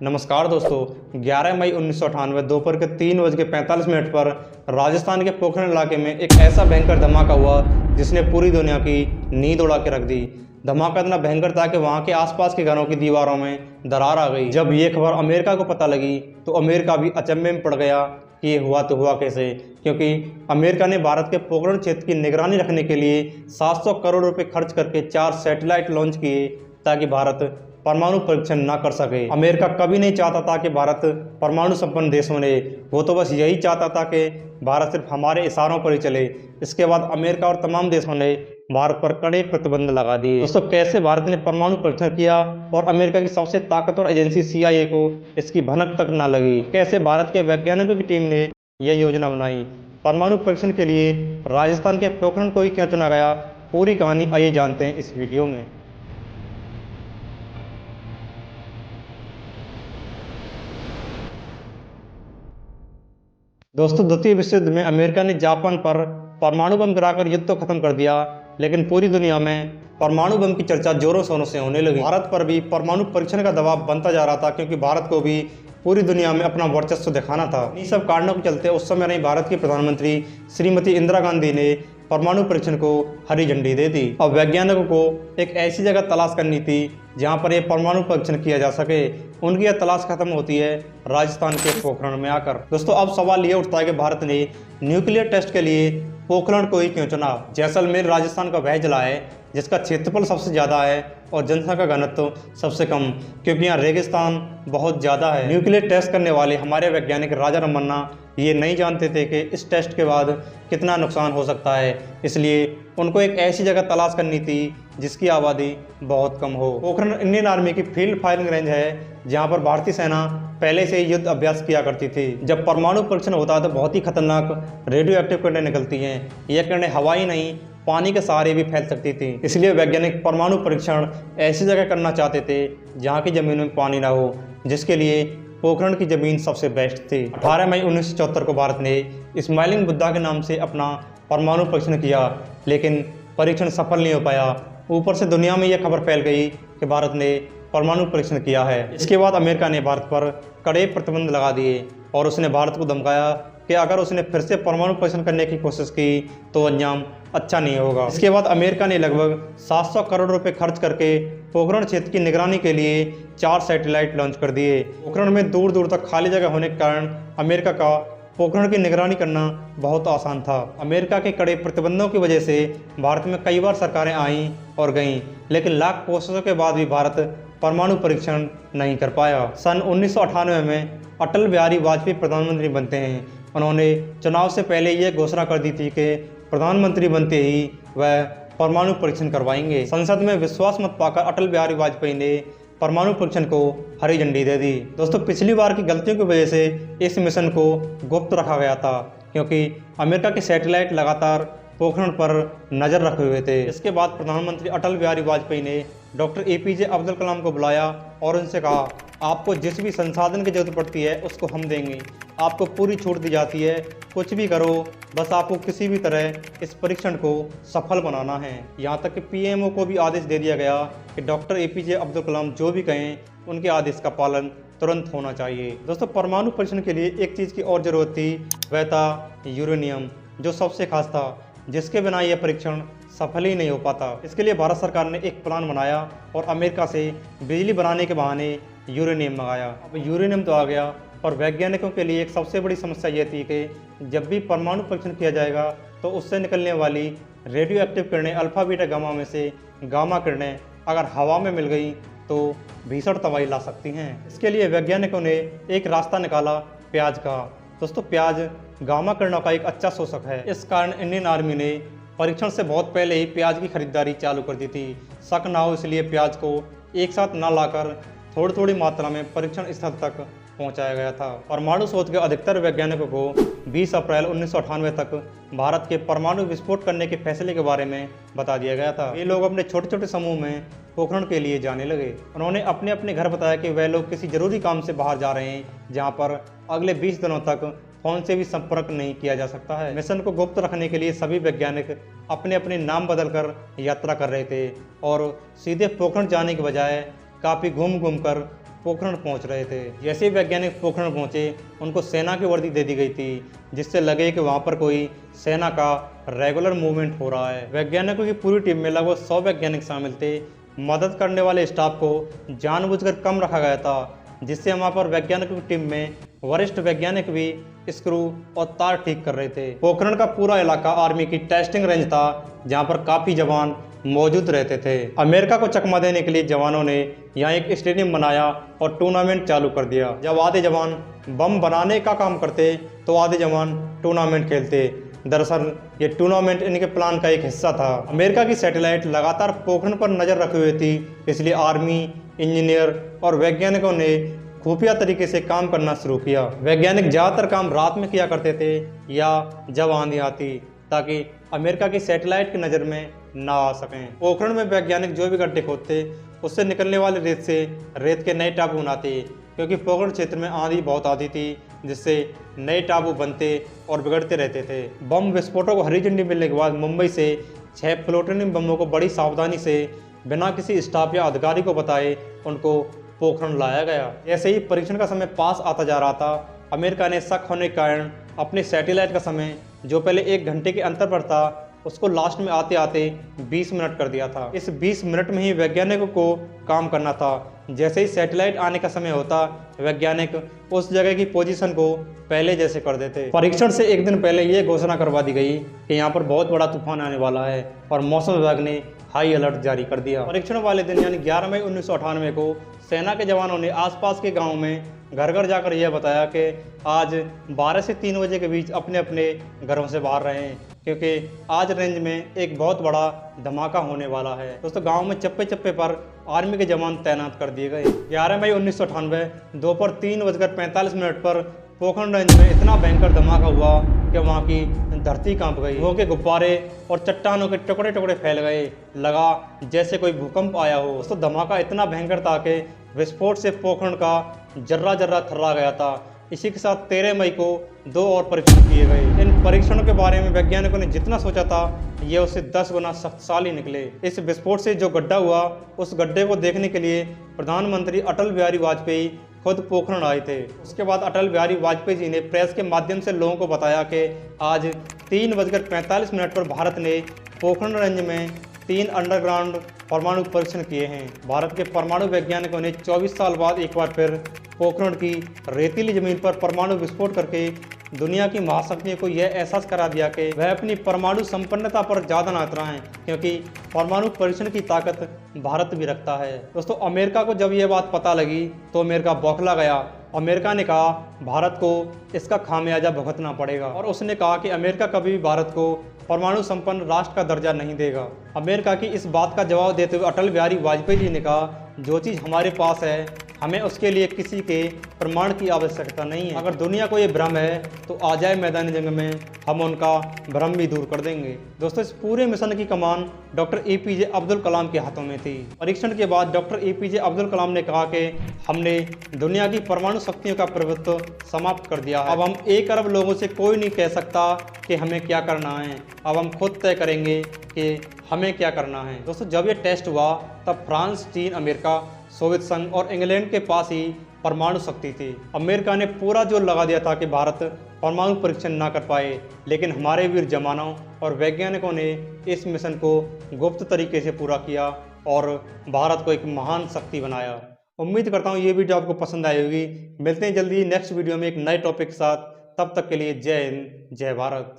नमस्कार दोस्तों, 11 मई 1998 दोपहर के 3:45 पर राजस्थान के पोखरण इलाके में एक ऐसा भयंकर धमाका हुआ जिसने पूरी दुनिया की नींद उड़ा के रख दी। धमाका इतना भयंकर था कि वहां के आसपास के घरों की दीवारों में दरार आ गई। जब ये खबर अमेरिका को पता लगी तो अमेरिका भी अचंभे में पड़ गया कि ये हुआ तो हुआ कैसे, क्योंकि अमेरिका ने भारत के पोखरण क्षेत्र की निगरानी रखने के लिए 700 करोड़ रुपए खर्च करके 4 सैटेलाइट लॉन्च किए ताकि भारत परमाणु परीक्षण ना कर सके। अमेरिका कभी नहीं चाहता था कि भारत परमाणु संपन्न देश बने, वो तो बस यही चाहता था कि भारत सिर्फ हमारे इशारों पर ही चले। इसके बाद अमेरिका और तमाम देशों ने भारत पर कड़े प्रतिबंध लगा दिए। दोस्तों, कैसे भारत ने परमाणु परीक्षण किया और अमेरिका की सबसे ताकतवर एजेंसी CIA को इसकी भनक तक ना लगी। कैसे भारत के वैज्ञानिकों की टीम ने यह योजना बनाई, परमाणु परीक्षण के लिए राजस्थान के पोखरण को ही क्यों चुना गया, पूरी कहानी आइए जानते हैं इस वीडियो में। दोस्तों, द्वितीय विश्व युद्ध में अमेरिका ने जापान पर परमाणु बम गिराकर युद्ध तो खत्म कर दिया, लेकिन पूरी दुनिया में परमाणु बम की चर्चा जोरों शोरों से होने लगी। भारत पर भी परमाणु परीक्षण का दबाव बनता जा रहा था, क्योंकि भारत को भी पूरी दुनिया में अपना वर्चस्व दिखाना था। इन्हीं सब कारणों के चलते उस समय नहीं भारत की प्रधानमंत्री श्रीमती इंदिरा गांधी ने परमाणु परीक्षण को हरी झंडी दे दी। अब वैज्ञानिकों को एक ऐसी जगह तलाश करनी थी जहां पर यह परमाणु परीक्षण किया जा सके। उनकी यह तलाश खत्म होती है राजस्थान के पोखरण में आकर। दोस्तों, अब सवाल ये उठता है कि भारत ने न्यूक्लियर टेस्ट के लिए पोखरण को ही क्यों चुना। जैसलमेर राजस्थान का वह जिला है जिसका क्षेत्रफल सबसे ज़्यादा है और जनसंख्या का घनत्व सबसे कम, क्योंकि यहाँ रेगिस्तान बहुत ज़्यादा है। न्यूक्लियर टेस्ट करने वाले हमारे वैज्ञानिक राजा रमन्ना ये नहीं जानते थे कि इस टेस्ट के बाद कितना नुकसान हो सकता है, इसलिए उनको एक ऐसी जगह तलाश करनी थी जिसकी आबादी बहुत कम हो। पोखरण इंडियन आर्मी की फील्ड फायरिंग रेंज है जहाँ पर भारतीय सेना पहले से ही युद्ध अभ्यास किया करती थी। जब परमाणु परीक्षण होता है तो बहुत ही खतरनाक रेडियो एक्टिव किरणें निकलती हैं। यह किरणें हवा ही नहीं, पानी के सहारे भी फैल सकती थी। इसलिए वैज्ञानिक परमाणु परीक्षण ऐसी जगह करना चाहते थे जहाँ की जमीन में पानी ना हो, जिसके लिए पोखरण की जमीन सबसे बेस्ट थी। 18 मई 1974 को भारत ने स्माइलिंग बुद्धा के नाम से अपना परमाणु परीक्षण किया, लेकिन परीक्षण सफल नहीं हो पाया। ऊपर से दुनिया में यह खबर फैल गई कि भारत ने परमाणु परीक्षण किया है। इसके बाद अमेरिका ने भारत पर कड़े प्रतिबंध लगा दिए और उसने भारत को धमकाया कि अगर उसने फिर से परमाणु परीक्षण करने की कोशिश की तो अंजाम अच्छा नहीं होगा। इसके बाद अमेरिका ने लगभग 700 करोड़ रुपए खर्च करके पोखरण क्षेत्र की निगरानी के लिए 4 सैटेलाइट लॉन्च कर दिए। पोखरण में दूर दूर तक खाली जगह होने के कारण अमेरिका का पोखरण की निगरानी करना बहुत आसान था। अमेरिका के कड़े प्रतिबंधों की वजह से भारत में कई बार सरकारें आईं और गईं, लेकिन लाख कोशिशों के बाद भी भारत परमाणु परीक्षण नहीं कर पाया। सन 1998 में अटल बिहारी वाजपेयी प्रधानमंत्री बनते हैं। उन्होंने चुनाव से पहले यह घोषणा कर दी थी कि प्रधानमंत्री बनते ही वह परमाणु परीक्षण करवाएंगे। संसद में विश्वास मत पाकर अटल बिहारी वाजपेयी ने परमाणु परीक्षण को हरी झंडी दे दी। दोस्तों, पिछली बार की गलतियों की वजह से इस मिशन को गुप्त रखा गया था, क्योंकि अमेरिका के सैटेलाइट लगातार पोखरण पर नजर रखे हुए थे। इसके बाद प्रधानमंत्री अटल बिहारी वाजपेयी ने डॉक्टर APJ अब्दुल कलाम को बुलाया और उनसे कहा, आपको जिस भी संसाधन की जरूरत पड़ती है उसको हम देंगे, आपको पूरी छूट दी जाती है, कुछ भी करो, बस आपको किसी भी तरह इस परीक्षण को सफल बनाना है। यहाँ तक कि PMO को भी आदेश दे दिया गया कि डॉक्टर APJ अब्दुल कलाम जो भी कहें उनके आदेश का पालन तुरंत होना चाहिए। दोस्तों, परमाणु परीक्षण के लिए एक चीज़ की और ज़रूरत थी, वह था यूरेनियम, जो सबसे खास था, जिसके बिना यह परीक्षण सफल ही नहीं हो पाता। इसके लिए भारत सरकार ने एक प्लान बनाया और अमेरिका से बिजली बनाने के बहाने यूरेनियम मंगाया। अब यूरेनियम तो आ गया, पर वैज्ञानिकों के लिए एक सबसे बड़ी समस्या यह थी कि जब भी परमाणु परीक्षण किया जाएगा तो उससे निकलने वाली रेडियो एक्टिव किरणें अल्फा बीटा गामा में से गामा किरणें अगर हवा में मिल गई तो भीषण तबाही ला सकती हैं। इसके लिए वैज्ञानिकों ने एक रास्ता निकाला, प्याज का। दोस्तों, प्याज गामा किरणों का एक अच्छा शोषक है। इस कारण इंडियन आर्मी ने परीक्षण से बहुत पहले ही प्याज की खरीदारी चालू कर दी थी। शक ना हो इसलिए प्याज को एक साथ ना लाकर थोड़ी थोड़ी मात्रा में परीक्षण स्थल तक पहुंचाया गया था। परमाणु शोध के अधिकतर वैज्ञानिकों को 20 अप्रैल 1998 तक भारत के परमाणु विस्फोट करने के फैसले के बारे में बता दिया गया था। ये लोग अपने छोटे छोटे समूह में पोखरण के लिए जाने लगे। उन्होंने अपने अपने घर बताया कि वह लोग किसी जरूरी काम से बाहर जा रहे हैं, जहाँ पर अगले 20 दिनों तक फोन से भी संपर्क नहीं किया जा सकता है। मिशन को गुप्त रखने के लिए सभी वैज्ञानिक अपने अपने नाम बदलकर यात्रा कर रहे थे और सीधे पोखरण जाने के बजाय काफ़ी घूम घूम कर पोखरण पहुंच रहे थे। जैसे ही वैज्ञानिक पोखरण पहुंचे, उनको सेना की वर्दी दे दी गई थी, जिससे लगे कि वहां पर कोई सेना का रेगुलर मूवमेंट हो रहा है। वैज्ञानिकों की पूरी टीम में लगभग 100 वैज्ञानिक शामिल थे। मदद करने वाले स्टाफ को जानबूझकर कम रखा गया था, जिससे वहां पर वैज्ञानिकों की टीम में वरिष्ठ वैज्ञानिक भी स्क्रू और तार ठीक कर रहे थे। पोखरण का पूरा इलाका आर्मी की टेस्टिंग रेंज था, जहां पर काफी जवान मौजूद रहते थे। अमेरिका को चकमा देने के लिए जवानों ने यहाँ एक स्टेडियम बनाया और टूर्नामेंट चालू कर दिया। जब आधे जवान बम बनाने का काम करते तो आधे जवान टूर्नामेंट खेलते। दरअसल ये टूर्नामेंट इनके प्लान का एक हिस्सा था। अमेरिका की सैटेलाइट लगातार पोखरण पर नजर रखे हुए थी, इसलिए आर्मी, इंजीनियर और वैज्ञानिकों ने खुफिया तरीके से काम करना शुरू किया। वैज्ञानिक ज़्यादातर काम रात में किया करते थे या जब आंधी आती, ताकि अमेरिका की सैटेलाइट की नज़र में ना आ सकें। पोखरण में वैज्ञानिक जो भी गड्ढे खोदते, उससे निकलने वाले रेत से रेत के नए टापू बनाते, क्योंकि पोखरण क्षेत्र में आंधी बहुत आती थी, जिससे नए टापू बनते और बिगड़ते रहते थे। बम विस्फोटों को हरी झंडी मिलने के बाद मुंबई से 6 प्लूटोनियम बमों को बड़ी सावधानी से बिना किसी स्टाफ या अधिकारी को बताए उनको पोखरण लाया गया। ऐसे ही परीक्षण का समय पास आता जा रहा था। अमेरिका ने शक होने के कारण अपने सैटेलाइट का समय, जो पहले 1 घंटे के अंतर पर था, उसको लास्ट में आते आते 20 मिनट कर दिया था। इस 20 मिनट में ही वैज्ञानिकों को काम करना था। जैसे ही सैटेलाइट आने का समय होता, वैज्ञानिक उस जगह की पोजीशन को पहले जैसे कर देते। परीक्षण से 1 दिन पहले ये घोषणा करवा दी गई कि यहाँ पर बहुत बड़ा तूफान आने वाला है और मौसम विभाग ने हाई अलर्ट जारी कर दिया। परीक्षण वाले दिन यानी 11 मई 1998 को सेना के जवानों ने आसपास के गाँव में घर घर जाकर यह बताया कि आज 12 से 3 बजे के बीच अपने अपने घरों से बाहर रहें, क्योंकि आज रेंज में एक बहुत बड़ा धमाका होने वाला है। दोस्तों, गांव में चप्पे चप्पे पर आर्मी के जवान तैनात कर दिए गए। 11 मई 1998 दोपहर 3:45 पर पोखरण रेंज में इतना भयंकर धमाका हुआ कि वहाँ की धरती कांप गई। धुओं के गुब्बारे और चट्टानों के टुकड़े टुकड़े फैल गए, लगा जैसे कोई भूकंप आया हो। दोस्तों, धमाका इतना भयंकर था कि विस्फोट से पोखरण का जर्रा जर्रा थर्रा गया था। इसी के साथ 13 मई को 2 और परीक्षण किए गए। इन परीक्षणों के बारे में वैज्ञानिकों ने जितना सोचा था, ये उससे 10 गुना शक्तिशाली निकले। इस विस्फोट से जो गड्ढा हुआ, उस गड्ढे को देखने के लिए प्रधानमंत्री अटल बिहारी वाजपेयी खुद पोखरण आए थे। उसके बाद अटल बिहारी वाजपेयी जी ने प्रेस के माध्यम से लोगों को बताया कि आज 3:45 पर भारत ने पोखरण रेंज में 3 अंडरग्राउंड परमाणु परीक्षण किए हैं। भारत के परमाणु वैज्ञानिकों ने 24 साल बाद एक बार फिर पोखरण की रेतीली जमीन पर परमाणु विस्फोट करके दुनिया की महाशक्तियों को यह एहसास करा दिया कि वह अपनी परमाणु संपन्नता पर ज़्यादा ना उतराएं, क्योंकि परमाणु परीक्षण की ताकत भारत भी रखता है। दोस्तों, अमेरिका को जब यह बात पता लगी तो अमेरिका बौखला गया। अमेरिका ने कहा भारत को इसका खामियाजा भुगतना पड़ेगा, और उसने कहा कि अमेरिका कभी भी भारत को परमाणु संपन्न राष्ट्र का दर्जा नहीं देगा। अमेरिका की इस बात का जवाब देते हुए अटल बिहारी वाजपेयी जी ने कहा, जो चीज़ हमारे पास है, हमें उसके लिए किसी के प्रमाण की आवश्यकता नहीं है। अगर दुनिया को ये भ्रम है तो आ जाए मैदानी जंग में, हम उनका भ्रम भी दूर कर देंगे। दोस्तों, इस पूरे मिशन की कमान डॉक्टर APJ अब्दुल कलाम के हाथों में थी। परीक्षण के बाद डॉक्टर APJ अब्दुल कलाम ने कहा कि हमने दुनिया की परमाणु शक्तियों का प्रभुत्व समाप्त कर दिया है। अब हम 1 अरब लोगों से कोई नहीं कह सकता कि हमें क्या करना है। अब हम खुद तय करेंगे कि हमें क्या करना है। दोस्तों, जब ये टेस्ट हुआ तब फ्रांस, चीन, अमेरिका, सोवियत संघ और इंग्लैंड के पास ही परमाणु शक्ति थी। अमेरिका ने पूरा जोर लगा दिया था कि भारत परमाणु परीक्षण ना कर पाए, लेकिन हमारे वीर जवानों और वैज्ञानिकों ने इस मिशन को गुप्त तरीके से पूरा किया और भारत को एक महान शक्ति बनाया। उम्मीद करता हूँ ये वीडियो आपको पसंद आई होगी। मिलते हैं जल्दी नेक्स्ट वीडियो में एक नए टॉपिक के साथ। तब तक के लिए जय हिंद, जय भारत।